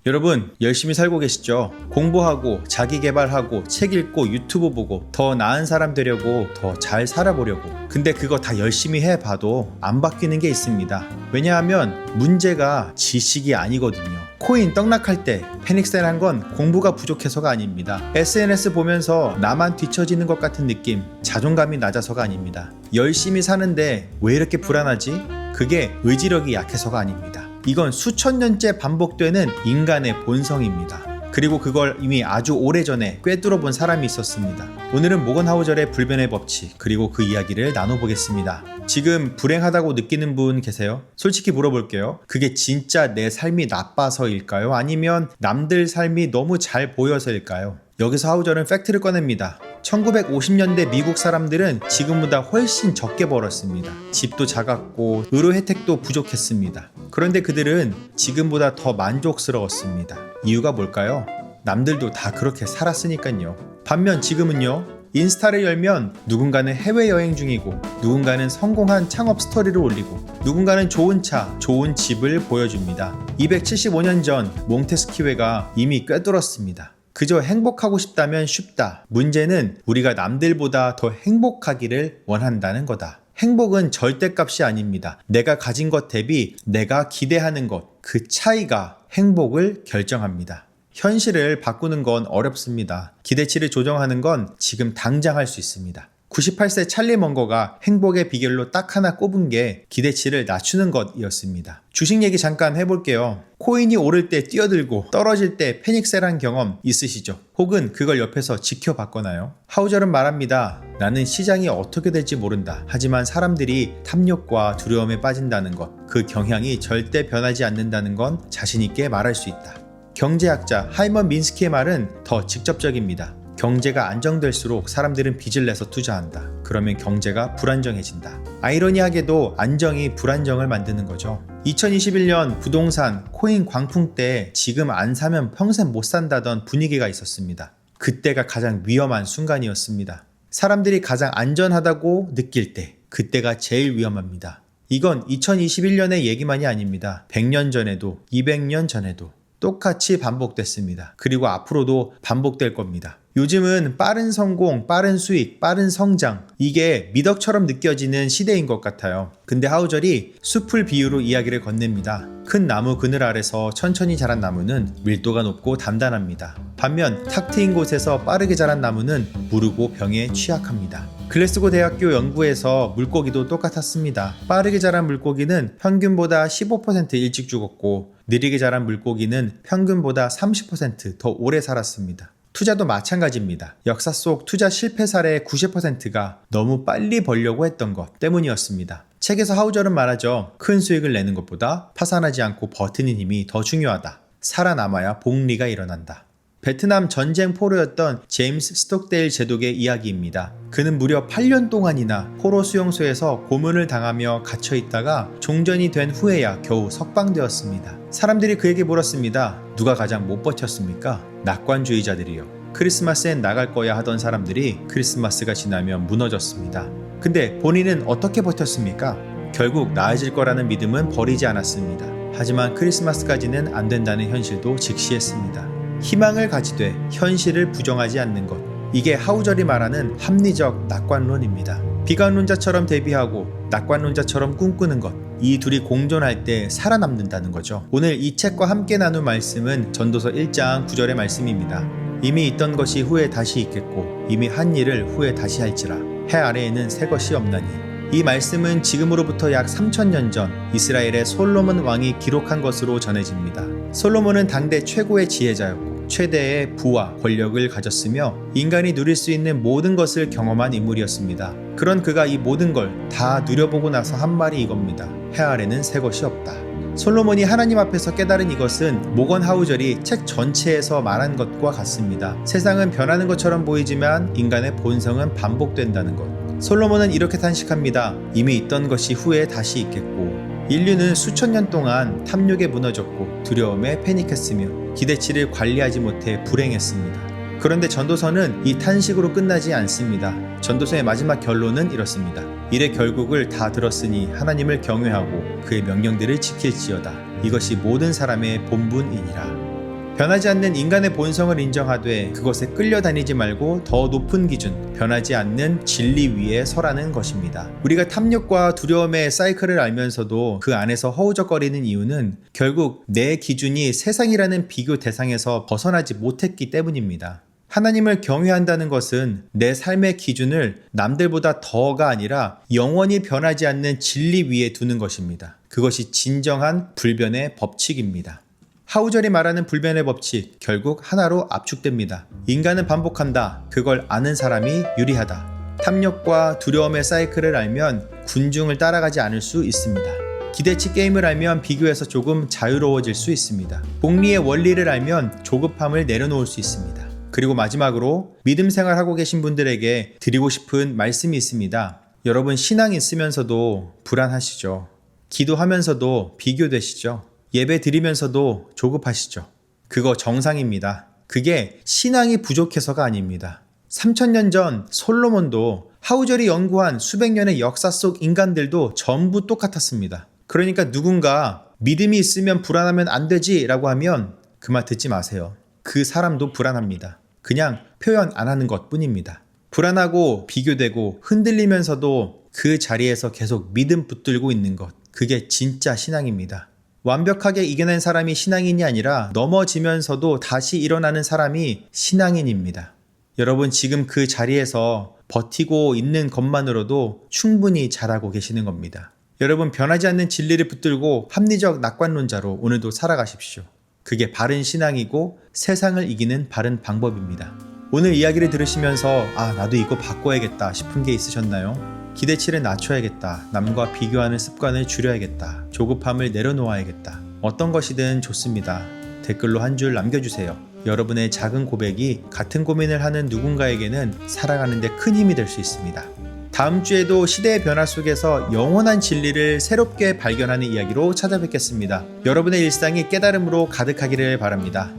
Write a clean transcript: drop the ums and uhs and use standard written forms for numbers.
여러분 열심히 살고 계시죠? 공부하고 자기 개발하고 책 읽고 유튜브 보고 더 나은 사람 되려고 더 잘 살아보려고. 근데 그거 다 열심히 해봐도 안 바뀌는 게 있습니다. 왜냐하면 문제가 지식이 아니거든요. 코인 떡락할 때 패닉셀한 건 공부가 부족해서가 아닙니다. SNS 보면서 나만 뒤처지는 것 같은 느낌, 자존감이 낮아서가 아닙니다. 열심히 사는데 왜 이렇게 불안하지? 그게 의지력이 약해서가 아닙니다. 이건 수천 년째 반복되는 인간의 본성입니다. 그리고 그걸 이미 아주 오래전에 꿰뚫어 본 사람이 있었습니다. 오늘은 모건 하우절의 불변의 법칙, 그리고 그 이야기를 나눠보겠습니다. 지금 불행하다고 느끼는 분 계세요? 솔직히 물어볼게요. 그게 진짜 내 삶이 나빠서일까요? 아니면 남들 삶이 너무 잘 보여서일까요? 여기서 하우절은 팩트를 꺼냅니다. 1950년대 미국 사람들은 지금보다 훨씬 적게 벌었습니다. 집도 작았고 의료 혜택도 부족했습니다. 그런데 그들은 지금보다 더 만족스러웠습니다. 이유가 뭘까요? 남들도 다 그렇게 살았으니까요. 반면 지금은요, 인스타를 열면 누군가는 해외여행 중이고, 누군가는 성공한 창업 스토리를 올리고, 누군가는 좋은 차, 좋은 집을 보여줍니다. 275년 전 몽테스키웨가 이미 꿰뚫었습니다. 그저 행복하고 싶다면 쉽다. 문제는 우리가 남들보다 더 행복하기를 원한다는 거다. 행복은 절대값이 아닙니다. 내가 가진 것 대비 내가 기대하는 것, 그 차이가 행복을 결정합니다. 현실을 바꾸는 건 어렵습니다. 기대치를 조정하는 건 지금 당장 할 수 있습니다. 98세 찰리 먼거가 행복의 비결로 딱 하나 꼽은 게 기대치를 낮추는 것이었습니다. 주식 얘기 잠깐 해볼게요. 코인이 오를 때 뛰어들고 떨어질 때 패닉셀한 경험 있으시죠? 혹은 그걸 옆에서 지켜봤거나요? 하우절은 말합니다. 나는 시장이 어떻게 될지 모른다. 하지만 사람들이 탐욕과 두려움에 빠진다는 것, 그 경향이 절대 변하지 않는다는 건 자신있게 말할 수 있다. 경제학자 하이먼 민스키의 말은 더 직접적입니다. 경제가 안정될수록 사람들은 빚을 내서 투자한다. 그러면 경제가 불안정해진다. 아이러니하게도 안정이 불안정을 만드는 거죠. 2021년 부동산, 코인 광풍 때 지금 안 사면 평생 못 산다던 분위기가 있었습니다. 그때가 가장 위험한 순간이었습니다. 사람들이 가장 안전하다고 느낄 때, 그때가 제일 위험합니다. 이건 2021년의 얘기만이 아닙니다. 100년 전에도, 200년 전에도 똑같이 반복됐습니다. 그리고 앞으로도 반복될 겁니다. 요즘은 빠른 성공, 빠른 수익, 빠른 성장, 이게 미덕처럼 느껴지는 시대인 것 같아요. 근데 하우절이 숲을 비유로 이야기를 건넵니다. 큰 나무 그늘 아래서 천천히 자란 나무는 밀도가 높고 단단합니다. 반면 탁 트인 곳에서 빠르게 자란 나무는 무르고 병에 취약합니다. 글래스고 대학교 연구에서 물고기도 똑같았습니다. 빠르게 자란 물고기는 평균보다 15% 일찍 죽었고, 느리게 자란 물고기는 평균보다 30% 더 오래 살았습니다. 투자도 마찬가지입니다. 역사 속 투자 실패 사례의 90%가 너무 빨리 벌려고 했던 것 때문이었습니다. 책에서 하우절은 말하죠. 큰 수익을 내는 것보다 파산하지 않고 버티는 힘이 더 중요하다. 살아남아야 복리가 일어난다. 베트남 전쟁 포로였던 제임스 스톡데일 제독의 이야기입니다. 그는 무려 8년 동안이나 포로 수용소에서 고문을 당하며 갇혀있다가 종전이 된 후에야 겨우 석방되었습니다. 사람들이 그에게 물었습니다. 누가 가장 못 버텼습니까? 낙관주의자들이요. 크리스마스엔 나갈 거야 하던 사람들이 크리스마스가 지나면 무너졌습니다. 근데 본인은 어떻게 버텼습니까? 결국 나아질 거라는 믿음은 버리지 않았습니다. 하지만 크리스마스까지는 안 된다는 현실도 직시했습니다. 희망을 가지되 현실을 부정하지 않는 것, 이게 하우절이 말하는 합리적 낙관론입니다. 비관론자처럼 대비하고 낙관론자처럼 꿈꾸는 것, 이 둘이 공존할 때 살아남는다는 거죠. 오늘 이 책과 함께 나눈 말씀은 전도서 1장 9절의 말씀입니다. 이미 있던 것이 후에 다시 있겠고 이미 한 일을 후에 다시 할지라 해 아래에는 새 것이 없나니. 이 말씀은 지금으로부터 약 3000년 전 이스라엘의 솔로몬 왕이 기록한 것으로 전해집니다. 솔로몬은 당대 최고의 지혜자였고 최대의 부와 권력을 가졌으며 인간이 누릴 수 있는 모든 것을 경험한 인물이었습니다. 그런 그가 이 모든 걸 다 누려보고 나서 한 말이 이겁니다. 해 아래는 새 것이 없다. 솔로몬이 하나님 앞에서 깨달은 이것은 모건 하우절이 책 전체에서 말한 것과 같습니다. 세상은 변하는 것처럼 보이지만 인간의 본성은 반복된다는 것. 솔로몬은 이렇게 탄식합니다. 이미 있던 것이 후에 다시 있겠고, 인류는 수천 년 동안 탐욕에 무너졌고 두려움에 패닉했으며 기대치를 관리하지 못해 불행했습니다. 그런데 전도서는 이 탄식으로 끝나지 않습니다. 전도서의 마지막 결론은 이렇습니다. 이래 결국을 다 들었으니 하나님을 경외하고 그의 명령들을 지킬지어다. 이것이 모든 사람의 본분이니라. 변하지 않는 인간의 본성을 인정하되 그것에 끌려다니지 말고 더 높은 기준, 변하지 않는 진리 위에 서라는 것입니다. 우리가 탐욕과 두려움의 사이클을 알면서도 그 안에서 허우적거리는 이유는 결국 내 기준이 세상이라는 비교 대상에서 벗어나지 못했기 때문입니다. 하나님을 경외한다는 것은 내 삶의 기준을 남들보다 더가 아니라 영원히 변하지 않는 진리 위에 두는 것입니다. 그것이 진정한 불변의 법칙입니다. 하우절이 말하는 불변의 법칙, 결국 하나로 압축됩니다. 인간은 반복한다. 그걸 아는 사람이 유리하다. 탐욕과 두려움의 사이클을 알면 군중을 따라가지 않을 수 있습니다. 기대치 게임을 알면 비교해서 조금 자유로워질 수 있습니다. 복리의 원리를 알면 조급함을 내려놓을 수 있습니다. 그리고 마지막으로 믿음 생활하고 계신 분들에게 드리고 싶은 말씀이 있습니다. 여러분 신앙이 있으면서도 불안하시죠? 기도하면서도 비교되시죠? 예배 드리면서도 조급하시죠? 그거 정상입니다. 그게 신앙이 부족해서가 아닙니다. 3000년 전 솔로몬도 하우절이 연구한 수백 년의 역사 속 인간들도 전부 똑같았습니다. 그러니까 누군가 믿음이 있으면 불안하면 안 되지 라고 하면 그 말 듣지 마세요. 그 사람도 불안합니다. 그냥 표현 안 하는 것 뿐입니다. 불안하고 비교되고 흔들리면서도 그 자리에서 계속 믿음 붙들고 있는 것, 그게 진짜 신앙입니다. 완벽하게 이겨낸 사람이 신앙인이 아니라 넘어지면서도 다시 일어나는 사람이 신앙인입니다. 여러분 지금 그 자리에서 버티고 있는 것만으로도 충분히 잘하고 계시는 겁니다. 여러분 변하지 않는 진리를 붙들고 합리적 낙관론자로 오늘도 살아가십시오. 그게 바른 신앙이고 세상을 이기는 바른 방법입니다. 오늘 이야기를 들으시면서 나도 이거 바꿔야겠다 싶은 게 있으셨나요? 기대치를 낮춰야겠다. 남과 비교하는 습관을 줄여야겠다. 조급함을 내려놓아야겠다. 어떤 것이든 좋습니다. 댓글로 한 줄 남겨주세요. 여러분의 작은 고백이 같은 고민을 하는 누군가에게는 살아가는 데 큰 힘이 될 수 있습니다. 다음 주에도 시대의 변화 속에서 영원한 진리를 새롭게 발견하는 이야기로 찾아뵙겠습니다. 여러분의 일상이 깨달음으로 가득하기를 바랍니다.